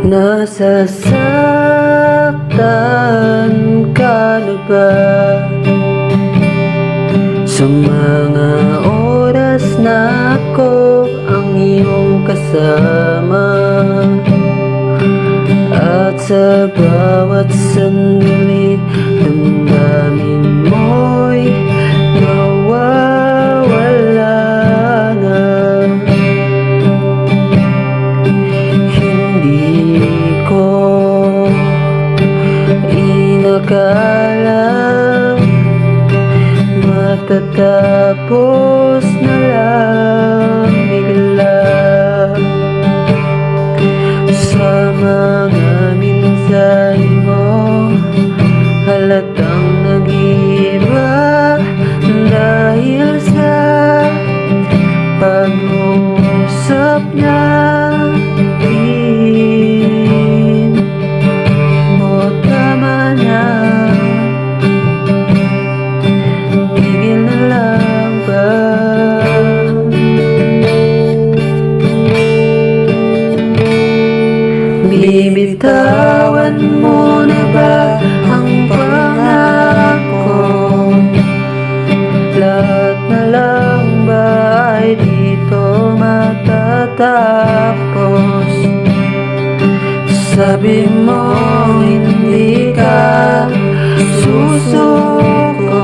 Nasasaktan ka na ba sa mga oras na ako ang iyong kasama? At sa bawat sandali, damdamin mo'y nawawala na. Hindi ko inakalang matatapos na lang bigla. Sa mga mensahe mo, halatang nag-iiba dahil sa pag-uusap natin. O tama na, tigil na lang ba? Bibitawan mo na ba ang pangako? Lahat na lang ba ay dito matatapos? Sabi mo hindi ka susuko,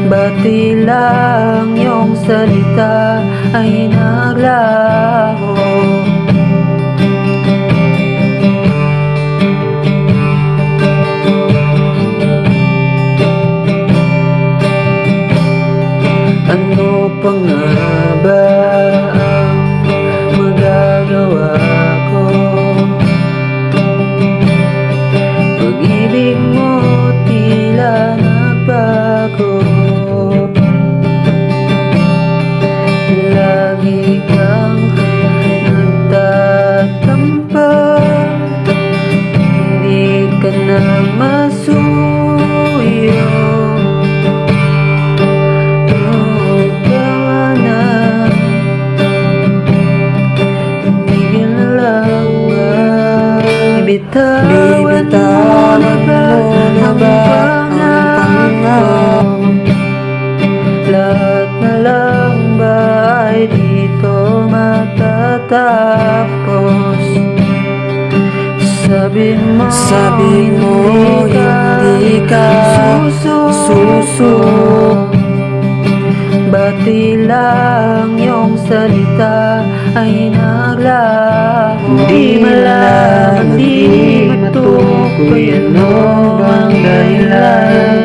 bati lang yung salita ay naglaho. Ano pa nga ba ang magagawa ko? Pag-ibig mo tila nagbago. Lagi kang nagtatampak, hindi ka na masuyo. Bibitawan mo na ba ang pangako? Lahat na lang ba ay dito matatapos? Sabi mo hindi ka susuko, bati lang yung salita ay naglaho. Di malaman, di matukoy ano ang dahilan.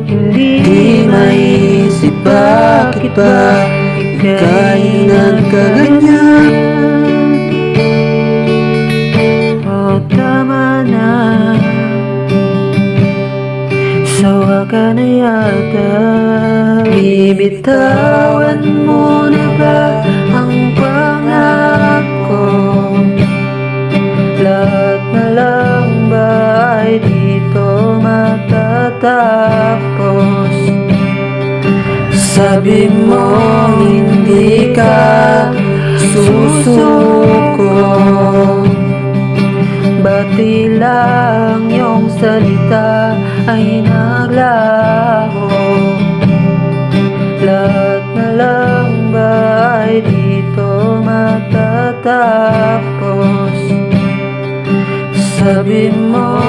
Hindi maisip bakit ba ika'y nagkaganyan. O tama na, sawa ka na yata. Bibitawan mo na ba ang pangako? Lahat na lang ba ay dito matatapos? Sabi mo hindi ka susuko, bati lang yung salita ay naglaho. Lahat na lang ba ay dito matatapos? Sabi mo